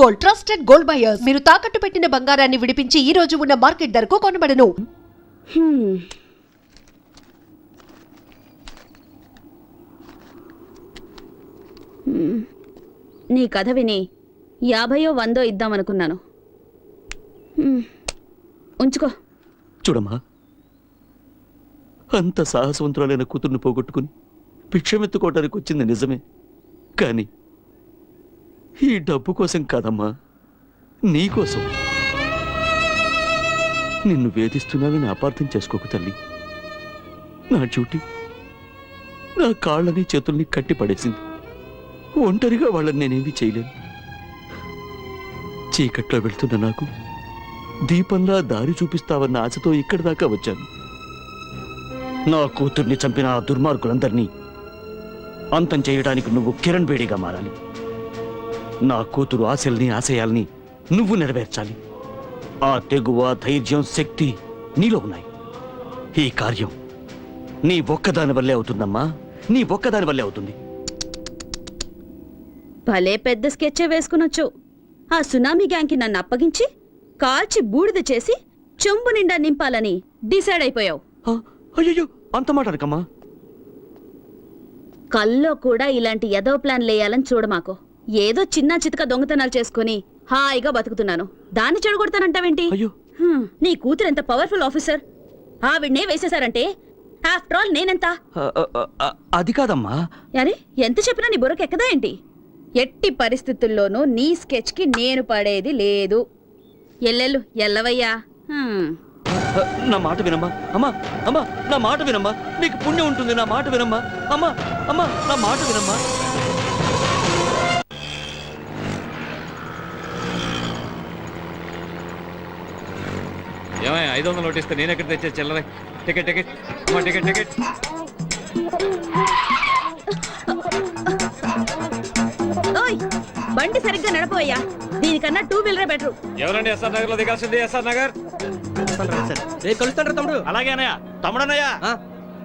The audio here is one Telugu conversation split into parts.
Gold, trusted gold buyers. మీరు తాకట్టు పెట్టిన బంగారాన్ని విడిపించి ఈ రోజు ఉన్న మార్కెట్ ధరకు కొనబడను. నీ కథ విని 50 100 ఇద్దామనుకున్నాను. ఉంచుకో. చూడమ్మా, అంత సాహసవంతురాలైన కూతుర్ని పోగొట్టుకుని భిక్షమెత్తుకోవటానికి వచ్చింది నిజమే, కానీ ఈ డబ్బు కోసం కాదమ్మా, నీకోసం. నిన్ను వేధిస్తున్నానని అపార్థం చేసుకోకు తల్లి. నా డ్యూటీ నా కాళ్ళని చేతుల్ని కట్టి పడేసింది. ఒంటరిగా వాళ్ళని నేనేమీ చేయలేను. చీకట్లో వెళ్తున్న నాకు దీపంలా దారి చూపిస్తావన్న ఆశతో ఇక్కడి దాకా వచ్చాను. నా కూతుర్ని చంపిన ఆ దుర్మార్గులందరినీ అంతం చేయడానికి నువ్వు కిరణ్ బేడిగా మారాలి. నా కూతురు ఆశల్ని ఆశయాల్ని నువ్వు నెరవేర్చాలి. ఆ తెగువ, ధైర్యం, శక్తి నీలో ఉన్నాయి. ఈ కార్యం నీ ఒక్కదాని వల్లే అవుతుందమ్మా, నీ ఒక్కదాని వల్లే అవుతుంది. భలే పెద్ద స్కెచ్చే వేసుకునొచ్చు. ఆ సునామీ గ్యాంగ్కి నన్ను అప్పగించి కాల్చి బూడిద చేసి చెంబు నిండా నింపాలని డిసైడ్ అయిపోయావు. అయ్యో, అంత మాట అనకమ్మా. కల్లో కూడా ఇలాంటి ఎదో ప్లాన్ లేయాలని చూడమాకో. ఏదో చిన్న చితక దొంగతనాలు చేసుకుని హాయిగా బతుకుతున్నాను, దాన్ని చెడగొడతానంటావేంటి? అయ్యో, నీ కూతురు ఎంత పవర్ఫుల్ ఆఫీసర్. ఆవిడ్నే వేసేశారంటే ఆఫ్టర్ ఆల్ నేనెంత? అది కాదమ్మా. అరే, ఎంత చెప్పినా నీ బుర్రకెక్కదా ఏంటి? ఎట్టి పరిస్థితుల్లోనూ నీ స్కెచ్కి నేను పడేది లేదు. ఎల్లెళ్ళు ఎల్లవయ్యా. నా మాట వినమ్మా. అమ్మా అమ్మా, నా మాట వినమ్మా. నీకు పుణ్యం ఉంటుంది. నా మాట వినమ్మా. అమ్మా అమ్మా, నా మాట వినమ్మా. ఏమయ్య 500 నోట్ ఇస్తే నేను ఎక్కడ తెచ్చే చిల్లరే? Ticket ticket ticket ticket. ఓయ్, బండి సరిగ్గా నడపోయ్యా. దీనికన్నా 2 వీలరే బెటర్. ఎవరండి ఎస్ఆర్ నగర్ లో దిగాల్సింది? ఎస్ఆర్ నగర్. కలుస్తాడు తమ్ముడు. అలాగే అన్నయ్య. తమ్ముడన్నయ్య,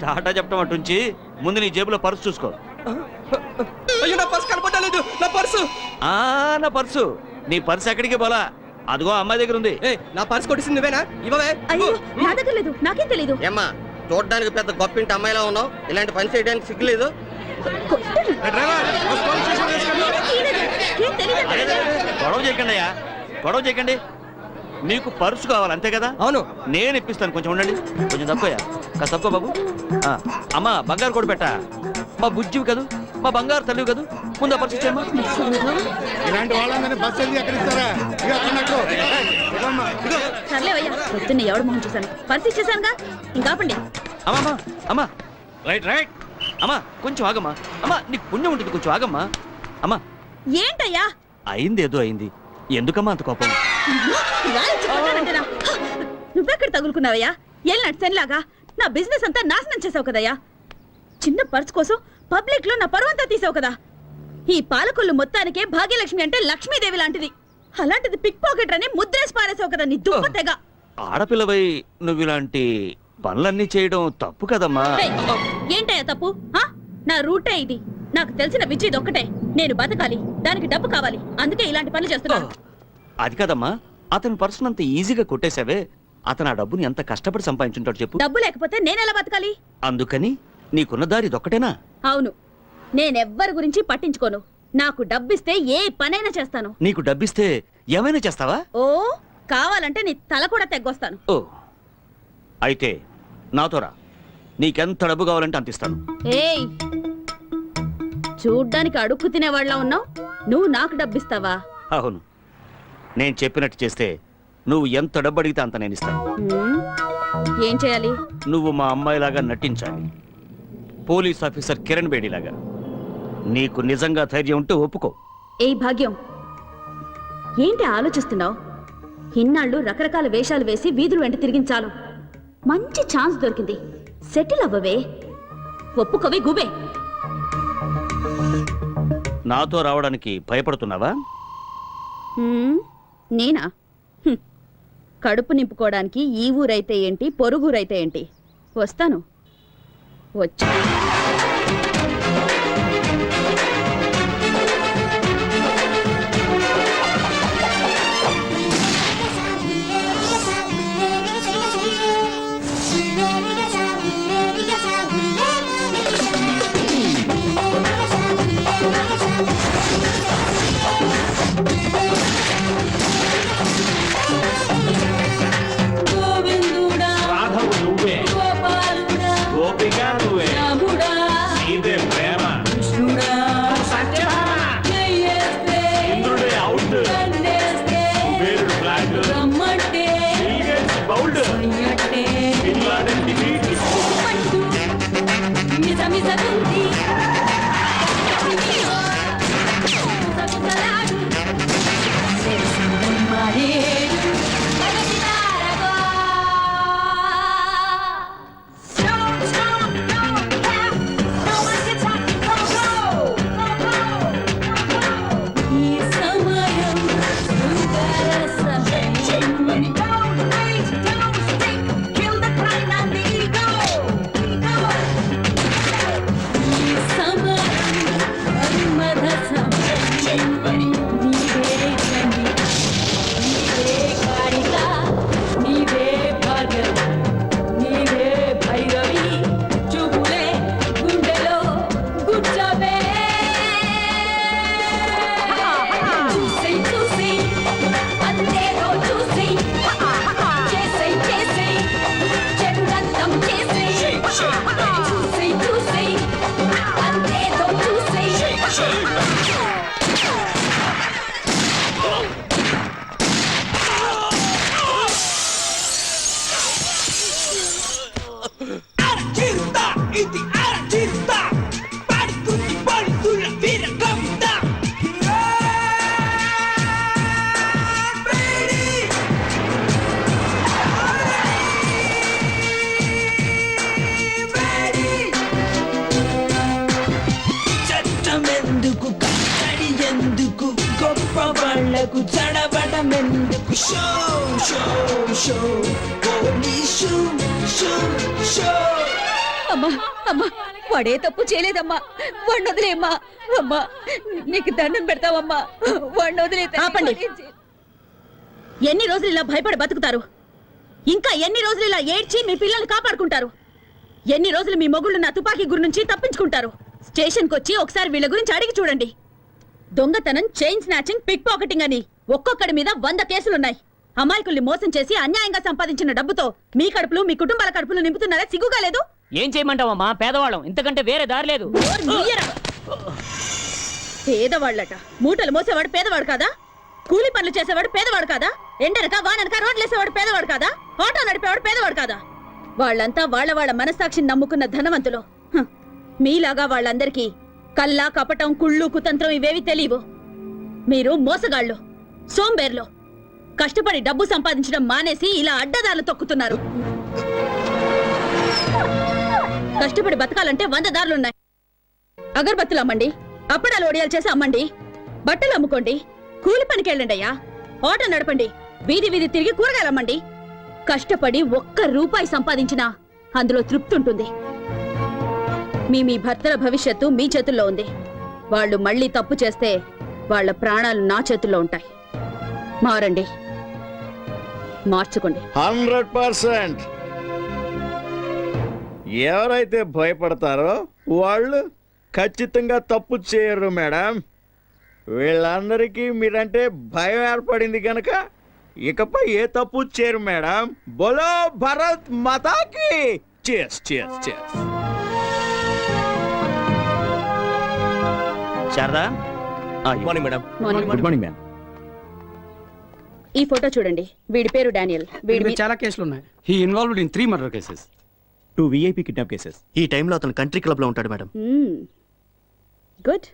టాటా చెప్పడం అటుంచి ముందు నీ జేబులో పర్సు చూసుకో. అయ్యో, నా పర్సు కనపడలేదు. నా పర్సు నా పర్సు. నీ పర్సు ఎక్కడికి పోలా? అదిగో అమ్మాయి దగ్గర ఉంది. నా పర్సు కొట్టేసింది నువ్వేనా? ఇవ్వవే. అయ్యో, నా దగ్గర లేదు. నాకేం తెలీదు. ఏమ్మా, చూడడానికి పెద్ద గొప్పింటి అమ్మాయిలా ఉన్నావు. ఇలాంటి పని చేయడానికి సిగ్గులేదు? గొడవ చేయకండి అయ్యా, గొడవ చేయకండి. మీకు పర్సు కావాలి అంతే కదా? అవును, నేను ఇప్పిస్తాను. కొంచెం ఉండండి, కొంచెం తక్కువయ్యా. కాస్త తక్కువ బాబు. అమ్మా, బంగారు కూడా పెట్టా. మా బుజ్జివి కదూ, మా బంగారు తల్లివి కదూ. ముందు ఆ పర్సు ఇచ్చేయమ్మా. ఇలాంటి వాళ్ళందరినీ బస్సు వెళ్ళి ఎక్కడ ఇస్తారా? సర్లేవయ్యా, పొద్దున్న ఎవడు మొహం చూశాను. పర్సు ఇచ్చేసానుగా, ఇంకాపండి. అమ్మా అమ్మా, రైట్ రైట్. అమ్మా కొంచెం ఆగమ్మా. అమ్మా, నీకు పుణ్యం ఉంటుంది, కొంచెం ఆగమ్మా. అమ్మా, ఏంటయ్యా? అయింది ఏదో అయింది. ఎందుకమ్మా అంత కోపం? నువ్వెక్కడ తగులుకున్నావయ్యా? ఎల్నట్ సెన్లాగా నా బిజినెస్ అంతా నాశనం చేసావు కదయ్యా. చిన్న పర్స్ కోసం పబ్లిక్ లో నా పరువంతా తీసావు కదా. ఈ పాలకొల్లు మొత్తానికే భాగ్యలక్ష్మి అంటే లక్ష్మీదేవి లాంటిది. అలాంటిది పిక్ పాకెట్ అని ముద్రేసి పారేసావు కదా నీ దుప్ప తెగ. ఆడపిల్లవై నువ్వు ఇలాంటి పనులన్నీ చేయడం తప్పు కదమ్మా. ఏంటయ్యా తప్పు? నా రూటే ఇది. నాకు తెలిసిన విద్య ఇది ఒక్కటే. నేను బతకాలి, దానికి డబ్బు కావాలి. అందుకే ఇలాంటి పనులు చేస్తున్నాను. అది కదమ్మా, అతని పర్సన్ అంత ఈజీగా కొట్టేశావే. అతను ఆ డబ్బుని ఎంత కష్టపడి సంపాదించుంటాడు చెప్పు. డబ్బు లేకపోతే నేనెలా బతకాలి? అందుకని నీకున్న దారి ఇదొక్కటేనా? అవును, నేనెవ్వరి గురించి పట్టించుకోను. నాకు డబ్బిస్తే ఏ పనైనా చేస్తాను. నీకు డబ్బిస్తే ఏమైనా చేస్తావా? ఓ, కావాలంటే నీ తల కూడా తెగ్గొస్తాను. ఓ, అయితే నాతో రా. నీకెంత డబ్బు కావాలంటే అంత ఇస్తాను. ఏయ్, చూడ్డానికి అడుక్కు తినేవాళ్ళ ఉన్నావు. నువ్వు నాకు డబ్బిస్తావా? అవును, నేను చెప్పినట్టు చేస్తే నువ్వు ఎంత డబ్బు అడిగితే అంత నేను ఇస్తాను. ఏం చేయాలి? నువ్వు మా అమ్మాయిలాగా నటించాలి, పోలీస్ ఆఫీసర్ కిరణ్ బేడిలాగా. నీకు నిజంగా ధైర్యం ఉంటే ఒప్పుకో. ఏయ్ భాగ్యం, ఏంటి ఆలోచిస్తున్నావు? ఇన్నాళ్ళు రకరకాల వేషాలు వేసి వీధులు వెంట తిరిగించాలు. మంచి ఛాన్స్ దొరికింది, సెటిల్ అవ్వవే. ఒప్పుకోవే గుబే. నాతో రావడానికి భయపడుతున్నావా? నేనా? కడుపు నింపుకోవడానికి ఈ ఊరైతే ఏంటి, పొరుగురైతే ఏంటి, వస్తాను. వచ్చి గోవిందుడా రాధవు నువ్వే గోపాలుడా గోపిక నువ్వే రాముడా ఇదే ప్రేమ కృష్ణుడా సత్యభామ జయేస్తే ఇంద్రుడే అవుట్ కండేస్తే వేరుడు ఫ్లాట్ రమ్మంటే బిల్గేట్స్ బౌల్డ్ అయ్యట్టే బిన్ లాడెన్ డిఫీట్ పట్టు మిస మిస కుంది సగుసలాడు మారేడు అడవిదారగో Stop, stop, no, yeah. No one can talk, go, go, go, go, go. ఈ సమయం సుందర సమయం. Don't wait, don't stick, kill the crime and the ego. ఈ సమయం మన్మథ సమయం. నీవే గండి, నీవే కాళిక, నీవే భార్గవి, నీవే భైరవి, చూపులే గుండెలో గుచ్చవే. చూసి చూసి అందేదో చూసి చేసై చేసై చెడుదంతం చేసై చూసి చూసి అందేదో చూసి చట్టమెందుకు కట్టడి ఎందుకు గొప్ప వాళ్లకు చడబడమెందుకు show show show police show show అమ్మా అమ్మా వాడే తప్పు చేయలేదమ్మా వాడిని వదిలేమ్మా అమ్మా నీకు దండం పెడతావమ్మా వాడిని వదిలే ఆపండి ఎన్ని రోజులు ఇలా భయపడి బతుకుతారు ఇంకా ఎన్ని రోజులు ఇలా ఏడ్చి మీ పిల్లల్ని కాపాడుకుంటారు ఎన్ని రోజులు మీ మొగుళ్ళు నా తుపాకీ గురి నుంచి తప్పించుకుంటారు స్టేషన్కి వచ్చి ఒకసారి వీళ్ళ గురించి అడిగి చూడండి దొంగతనం చైన్ స్నాచింగ్ పిక్ పాకెటింగ్ అని ఒక్కొక్కడి మీద 100 కేసులున్నాయి అమాయకుల్ని మోసం చేసి అన్యాయంగా సంపాదించిన డబ్బుతో మీ కడుపులు మీ కుటుంబాల కడుపులు నింపుతున్నారా సిగ్గుగా లేదు ఏం చేయమంటావమ్మా పేదవాళ్ళం ఇంతకంటే వేరే దారి లేదు నోరు మూయరా. పేదవాళ్ళట మూటలు మోసేవాడు పేదవాడు కాదా కూలి పనులు చేసేవాడు పేదవాడు కాదా ఎండనక వాననక రోడ్లేసేవాడు పేదవాడు కాదా ఆటో నడిపేవాడు పేదవాడు కాదా వాళ్ళంతా వాళ్ళ మనస్సాక్షిని నమ్ముకున్న ధనవంతులు హ్. మీలాగా వాళ్ళందరికీ కల్లా కపటం కుళ్ళు కుతంత్రం ఇవేవి తెలియవు మీరు మోసగాళ్ళు సోంబేర్లు కష్టపడి డబ్బు సంపాదించడం మానేసి ఇలా అడ్డదారులు తొక్కుతున్నారు కష్టపడి బతకాలంటే 100 దారులున్నాయి అగరబత్తులు అమ్మండి అప్పడాలు ఒడియాలు చేసి అమ్మండి బట్టలు అమ్ముకోండి కూలి పనికి వెళ్ళండి అయ్యా ఆటో నడపండి వీధి వీధి తిరిగి కూరగాయలు అమ్మండి కష్టపడి 1 రూపాయి సంపాదించినా అందులో తృప్తి ఉంటుంది మీ భర్తల భవిష్యత్తు మీ చేతుల్లో ఉంది వాళ్ళు మళ్ళీ తప్పు చేస్తే వాళ్ళ ప్రాణాలు నా చేతుల్లో ఉంటాయి మారండి మార్చుకోండి 100%. ఎవరైతే భయపడతారో వాళ్ళు ఖచ్చితంగా తప్పు చేయరు మేడం. వీళ్ళందరికీ మీరంటే భయం ఏర్పడింది కనుక ఇకపై ఏ తప్పు చేయరు మేడం. బోలో భరత్ మాతాకి చేస్ చేస్ చేస్. Sharada morning madam good morning ma'am. ఈ ఫోటో చూడండి వీడి పేరు డానియల్ వీడి చాలా కేసులు ఉన్నాయి. He involved in 3 murder cases, 2 VIP kidnap cases. ఈ టైంలో అతను కంట్రీ క్లబ్ లో ఉంటాడు మేడం. గుడ్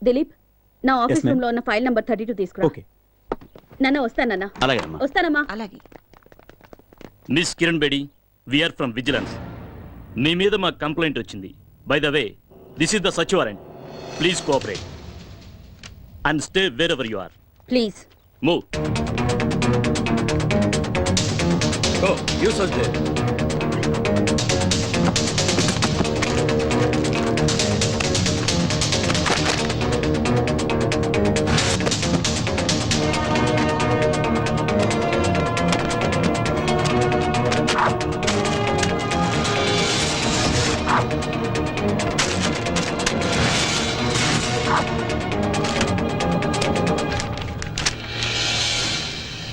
దిలీప్ నా ఆఫీస్ ma'am. రూమ్ లో ఉన్న ఫైల్ నంబర్ 32 తీసుకురా. ఓకే నాన్న వస్తానన్నా. అలాగే అమ్మా. వస్తానమ్మా. అలాగే Miss Kiran Bedi we're from vigilance. మీ మీద మా కంప్లైంట్ వచ్చింది. By the way this is the search warrant. Please cooperate and stay wherever you are. Please move. Oh you search there.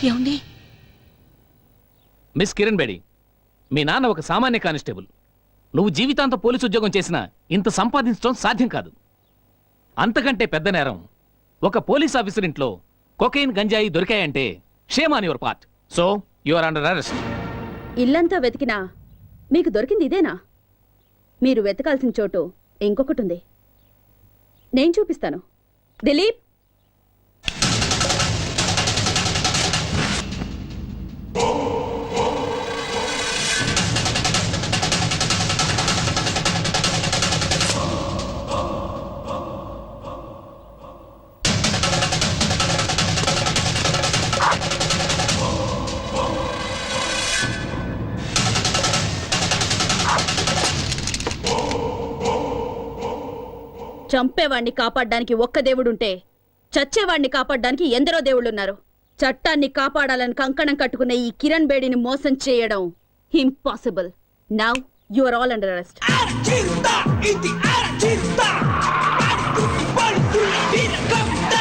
ఏమండి? మిస్ కిరణ్ బేడి, మీ నాన్న ఒక సామాన్య కానిస్టేబుల్. నువ్వు జీవితాంత పోలీసు ఉద్యోగం చేసినా ఇంత సంపాదించడం సాధ్యం కాదు. అంతకంటే పెద్ద నేరం ఒక పోలీస్ ఆఫీసర్ ఇంట్లో కొకైన్ గంజాయి దొరికాయంటే shame on your part. So you are under arrest. ఇల్లంతా వెతికినా మీకు దొరికింది ఇదేనా? మీరు వెతకాల్సిన చోటు ఇంకొకటి ఉంది, నేను చూపిస్తాను. దిలీప్, చంపేవాణ్ణి కాపాడడానికి ఒక్క దేవుడుంటే చచ్చేవాణ్ణి కాపాడడానికి ఎందరో దేవుళ్ళున్నారు. చట్టాన్ని కాపాడాలని కంకణం కట్టుకున్న ఈ కిరణ్ బేడిని మోసం చేయడం impossible. Now you are all under arrest. Artista, ఇది artista. పడుతున్న వీరకవిత.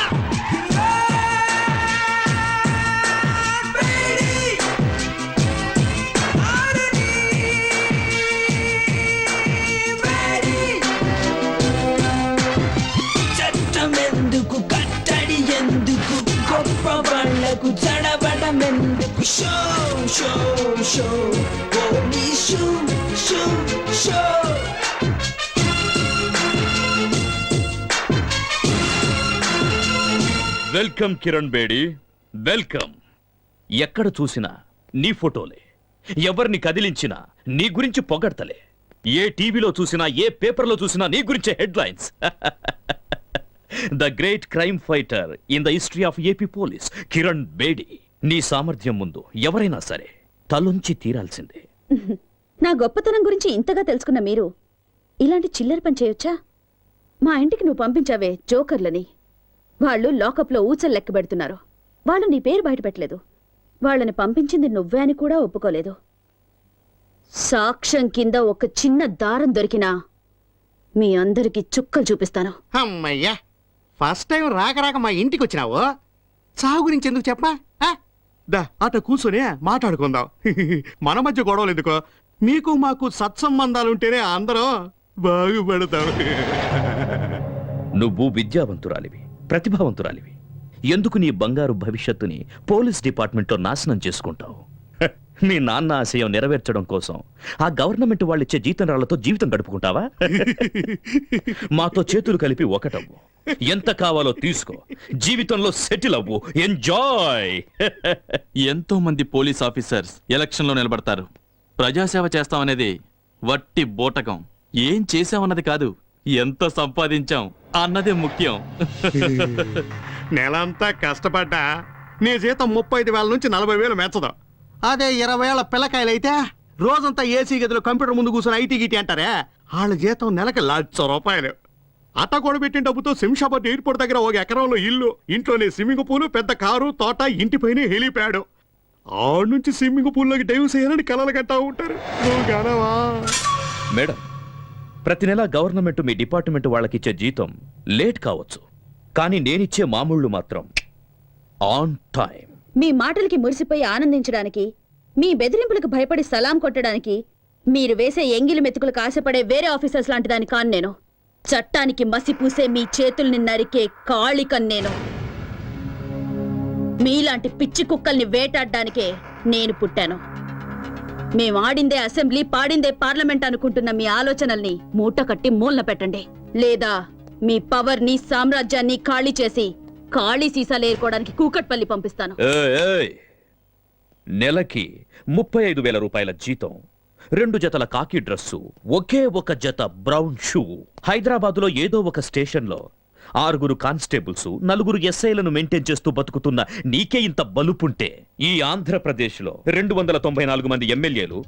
చట్టమెందుకు, కట్టడి ఎందుకు, గొప్ప వాళ్ళకు చడబడం ఎందుకు? Show show show police show show. Welcome Kiran Bedi, welcome. ఎక్కడ చూసినా నీ ఫోటోలే, ఎవరిని కదిలించినా నీ గురించి పొగడ్తలే, ఏ టీవీలో చూసినా ఏ పేపర్లో చూసినా నీ గురించే headlines. The great crime fighter in the history of AP police Kiran Bedi. నీ సామర్థ్యం ముందు ఎవరైనా సరే తలొంచి తీరాల్సిందే. నా గొప్పతనం గురించి ఇంతగా తెలుసుకున్న మీరు ఇలాంటి చిల్లర పని చేయొచ్చా? మా ఇంటికి నువ్వు పంపించావే జోకర్లని, వాళ్ళు లాకప్లో ఊచలు లెక్క పెడుతున్నారు. వాళ్ళు నీ పేరు బయటపెట్టలేదు. వాళ్ళని పంపించింది నువ్వే అని కూడా ఒప్పుకోలేదు. సాక్ష్యం కింద ఒక చిన్న దారం దొరికినా మీ అందరికి చుక్కలు చూపిస్తాను. అమ్మయ్యా, ఫస్ట్ టైం రాక రాక మా ఇంటికి వచ్చినావు. చావు గురించి ఎందుకు చెప్పా? దా అట కూర్చొని మాట్లాడుకుందాం. మన మధ్య గొడవలు ఎందుకో? మీకు మాకు సత్సంబంధాలుంటేనే అందరం బాగుపడతాం. నువ్వు విద్యావంతురాలివి, ప్రతిభావంతురాలివి. ఎందుకు నీ బంగారు భవిష్యత్తుని పోలీస్ డిపార్ట్మెంట్లో నాశనం చేసుకుంటావు? మీ నాన్న ఆశయం నెరవేర్చడం కోసం ఆ గవర్నమెంట్ వాళ్ళిచ్చే జీతం రాళ్లతో జీవితం గడుపుకుంటావా? మాతో చేతులు కలిపి ఒకటవ్వు, ఎంత కావాలో తీసుకో, జీవితంలో సెటిల్ అవ్వు, ఎంజాయ్. ఎంతో మంది పోలీస్ ఆఫీసర్స్ ఎలక్షన్లో నిలబడతారు. ప్రజాసేవ చేస్తామనేది వట్టి బోటకం. ఏం చేసామన్నది కాదు, ఎంత సంపాదించాం అన్నదే ముఖ్యం. నెలంతా కష్టపడ్డా నీ జీతం 35,000 నుంచి 40,000 మెచ్చదు. అదే 20 ఏళ్ల పిల్లకాయలైతే రోజంతా ఏసీ గదిలో కంప్యూటర్ ముందు కూర్చొని ఐటీ గిటీ అంటారే, వాళ్ళ జీతం నెలకి 1,00,000 రూపాయలు. అట్ట కూడబెట్టిన డబ్బుతో శంషాబాద్ ఎయిర్పోర్ట్ దగ్గర 1 ఎకరంలో ఇల్లు, ఇంట్లోనే స్విమ్మింగ్ పూల్, పెద్ద కారు, తోట, ఇంటిపైనే హెలిప్యాడ్. ఆడు నుంచి స్విమ్మింగ్ పూల్లోకి డైవ్ చేయాలని కలలు కట్టా ఉంటారు. నువ్వు గనవా? మేడం, ప్రతి నెల గవర్నమెంట్ మీ డిపార్ట్మెంట్ వాళ్ళకిచ్చే జీతం లేట్ కావచ్చు, కానీ నేనిచ్చే మామూళ్ళు మాత్రం ఆన్ టైం. మీ మాటలకి మురిసిపోయి ఆనందించడానికి, మీ బెదిరింపులకు భయపడి సలాం కొట్టడానికి మీరు వేసే ఎంగిలి మెతుకులకు ఆశపడే వేరే ఆఫీసర్స్ లాంటి దాని కాను నేను. చట్టానికి మసి పూసే మీ చేతుల్ని నరికే కాళికన్ నేను. మీలాంటి పిచ్చి కుక్కల్ని వేటాడడానికే నేను పుట్టాను. మేం ఆడిందే అసెంబ్లీ, పాడిందే పార్లమెంట్ అనుకుంటున్న మీ ఆలోచనల్ని మూట కట్టి మూలన పెట్టండి, లేదా మీ పవర్ ని, సామ్రాజ్యాన్ని ఖాళీ చేసి ఖాళీ సీసాలు ఏరుకోవడానికి కూకట్పల్లి పంపిస్తాను. నెలకి 35,000 రూపాయల జీతం, 2 జతల కాకి డ్రెస్సు, ఒకే ఒక జత బ్రౌన్ షూ. హైదరాబాదులో ఏదో ఒక స్టేషన్లో 6 కానిస్టేబుల్స్, 4 ఎస్ఐలను మెయింటైన్ చేస్తూ బతుకుతున్న నీకే ఇంత బలుపుంటే, ఈ ఆంధ్రప్రదేశ్లో 294 మంది ఎమ్మెల్యేలు,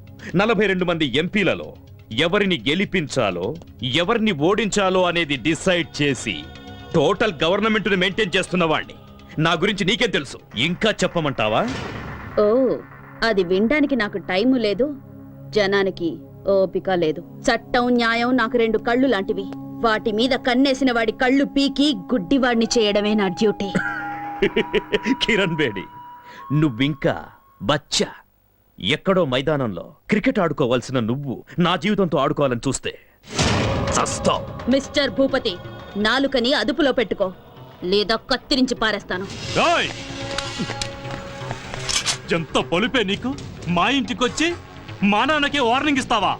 42 మంది ఎంపీలలో ఎవరిని గెలిపించాలో, ఎవరిని ఓడించాలో అనేది డిసైడ్ చేసి టోటల్ గవర్నమెంట్ ని మెయింటైన్ చేస్తున్న వాడిని. నా గురించి నీకేం తెలుసు? ఇంకా చెప్పమంటావా? ఓ, అది వినడానికి నాకు టైము లేదు, జనానికి ఓపిక లేదు. చట్టం, న్యాయం నాకు 2 కళ్ళు లాంటివి. వాటి మీద కన్నేసిన వాడి కళ్ళు పీకి గుడ్డివాడిని చేయడమే నా డ్యూటీ. కిరణ్ బేడి, నువ్వింకా బచ్చా ఎక్కడో మైదానంలో క్రికెట్ ఆడుకోవాల్సిన నువ్వు నా జీవితంతో ఆడుకోవాలని చూస్తే చస్తావ్. మిస్టర్ భూపతి, నాలుకని అదుపులో పెట్టుకో, లేదా కత్తిరించి పారేస్తాను. ఏయ్! ఎంత పొలిపే నీకు? మా ఇంటికొచ్చి మా నాన్నకే వార్నింగ్ ఇస్తావా?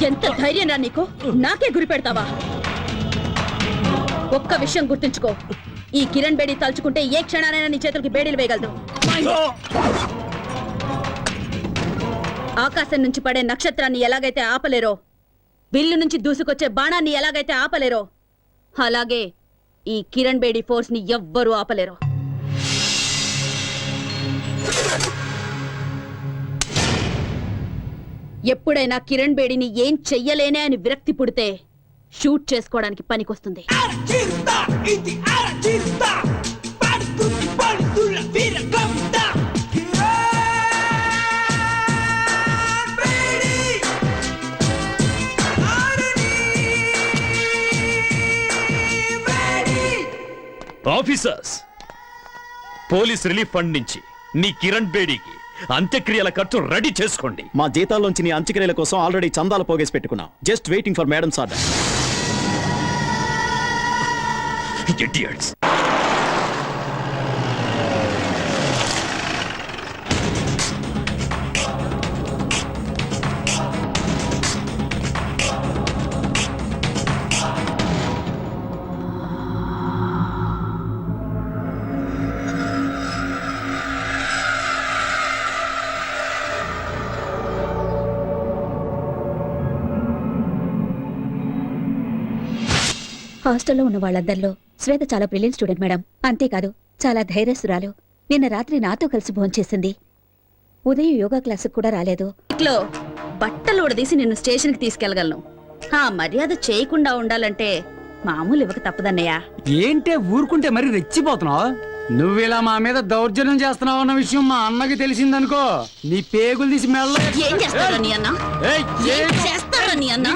ఎంత ధైర్యం రా నీకు? నాకే గురి పెడతావా? ఒక్క విషయం గుర్తుంచుకో, ఈ కిరణ్ బేడి తలుచుకుంటే ఏ క్షణానైనా నీ చేతులకి బేడీలు వేయగలదు. ఆకాశం నుంచి పడే నక్షత్రాన్ని ఎలాగైతే ఆపలేరో, బిల్లు నుంచి దూసుకొచ్చే బాణాన్ని ఎలాగైతే ఆపలేరో, అలాగే ఈ కిరణ్ బేడి ఫోర్స్ ని ఎవ్వరూ ఆపలేరు. ఎప్పుడైనా కిరణ్ బేడిని ఏం చెయ్యలేనే అని విరక్తి పుడితే షూట్ చేసుకోవడానికి పనికొస్తుంది. Artista, iti artista, partutti politulla vira capta. Officers, police relief fund నుంచి నీ కిరణ్ బేడీకి అంత్యక్రియల ఖర్చు రెడీ చేసుకోండి. మా జీతాల్లోంచి నీ అంత్యక్రియల కోసం ఆల్రెడీ చందాలు పోగేసి పెట్టుకున్నాం. Just waiting for madams order. Idiots. హాస్టల్లో ఉన్న వాళ్ళందరిలో శ్వేత చాలా బ్రిలియంట్ స్టూడెంట్ మేడం. అంతేకాదు చాలా ధైర్యస్తురాలు. నిన్న రాత్రి నాతో కలిసి భోంచేసింది. ఉదయం యోగా క్లాసుకు కూడా రాలేదు. ఇట్లో బట్టలు ఉడదీసి నిన్ను స్టేషన్కి తీసుకెళ్లగలను. ఆ మర్యాద చేయకుండా ఉండాలంటే మామూలు ఇవ్వక తప్పదన్నయ్యా. ఏంటే ఊరుకుంటే మరి రెచ్చిపోతున్నావు? నువ్విలా మా మీద దౌర్జన్యం చేస్తున్నావు అన్న విషయం మా అన్నకి తెలిసిందనుకో, నీ పేగులు తీసి మెల్ల. ఏం చేస్తారా నీ అన్న? ఏం చేస్తారా నీ అన్న?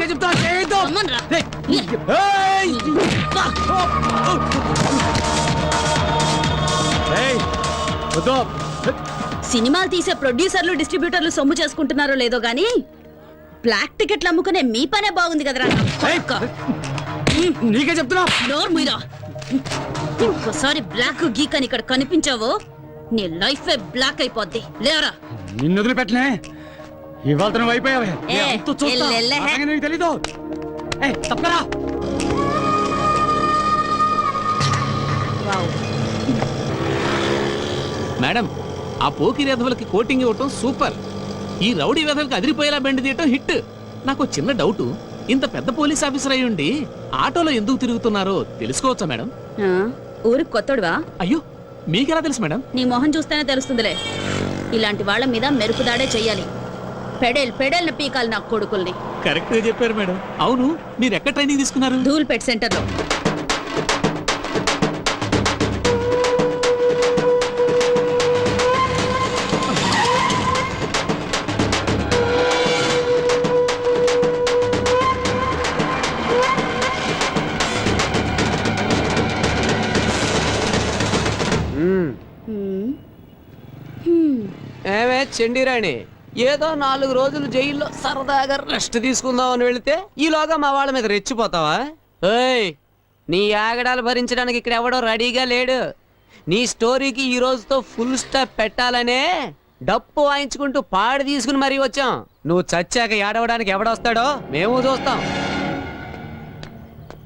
రమ్మన్రా. సినిమాలు తీసే ప్రొడ్యూసర్లు డిస్ట్రిబ్యూటర్లు సొమ్ము చేసుకుంటున్నారో లేదో గానీ బ్లాక్ టికెట్లు అమ్ముకునే మీ పనే బాగుంది కదరా. నీకే చెప్తున్నా. నోరు మీరా. ఇంకోసారి బ్లాక్ గీక్ అని ఇక్కడ కనిపించావో నీ లైఫ్ బ్లాక్ అయిపోద్ది. లేవరా. నిన్ను వదిలిపెట్టనే. ఇవాళ నువ్వు అయిపోయావే. ఏ, ఎల్లెల్లే. నీకు తెలీదు. తప్పరా. మేడం, ఆ పోకిరి వెధవలకి కోటింగ్ ఇవ్వటం సూపర్. ఈ రౌడీ వెధవలకి అదిరిపోయేలా బెండ్ తీయటం హిట్. నాకు చిన్న డౌట్, ఇంత పెద్ద పోలీస్ ఆఫీసర్ అయి ఉండి ఆటోలో ఎందుకు తిరుగుతున్నారో తెలుసుకోవచ్చా మేడం? ఊరికి కొత్తడువా? అయ్యో, మీకెలా తెలుసు మేడం? నీ మొహం చూస్తేనే తెలుస్తుందిలే. ఇలాంటి వాళ్ళ మీద మెరుపుదాడే చెయ్యాలి. పెడేల్ పీకాలి నా కొడుకుల్ని. కరెక్ట్ గా చెప్పారు మేడం. అవును, మీరు ఎక్కడ ట్రైనింగ్ తీసుకున్నారు? ధూల్పేట్ సెంటర్లో. ఏమే చెండిరాణి, ఏదో 4 రోజులు జైల్లో సరదాగా రెస్ట్ తీసుకుందామని వెళితే ఈలోగా మా వాళ్ళ మీద రెచ్చిపోతావా? ఏయ్, నీ ఆగడాలు భరించడానికి ఇక్కడ ఎవడో రెడీగా లేడు. నీ స్టోరీకి ఈ రోజుతో ఫుల్ స్టాప్ పెట్టాలనే డప్పు వాయించుకుంటూ పాడి తీసుకుని మరీ వచ్చాం. నువ్వు చచ్చాక ఏడవడానికి ఎవడొస్తాడో మేము చూస్తాం.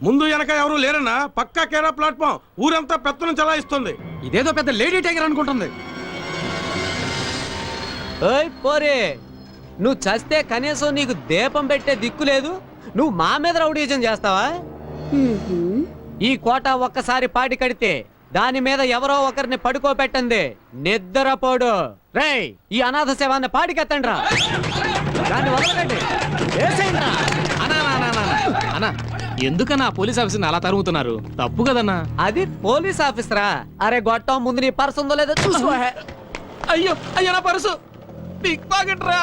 ముందు వెనక ఎవరు లేరన్నా, పక్కా కేరా ప్లాట్ఫామ్. ఊరంతా పెత్తనం చలాయిస్తుంది. ఇదేదో పెద్ద లేడీ టైగర్ అనుకుంటుంది. ఓయ్ పోరే, నువ్వు చస్తే కనీసం నీకు దీపం పెట్టే దిక్కు లేదు. నువ్వు మా మీద రౌడీజం చేస్తావా? ఈ కోట ఒక్కసారి పాటి కడితే దాని మీద ఎవరో ఒకరిని పడుకోబెట్టండి నిద్రపోడు. రేయ్, ఈ అనాథ శవాన్ని పాటికెత్తండి రా. దాన్ని వదలకండి. వేసేయండిరా. అన్నా, ఎందుకన్నా పోలీస్ ఆఫీసర్ని అలా తరుగుతున్నారు? తప్పు కదన్నా. అది పోలీస్ ఆఫీసరా? అరే గొట్టం, ముందు నీ పర్సు ఉందో లేదో చూసుకో. అయ్యో అయ్యో, నా పర్సు పిక్ పాకెట్ రా.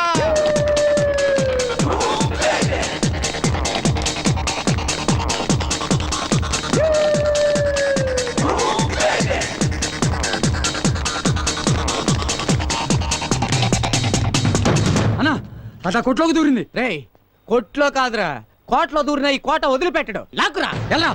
అదా కొట్లోకి దూరింది రేయ్ కొట్లో కాదురా కోట్లో దూరిన ఈ కోట వదిలిపెట్టడు లాక్కురా ఎలా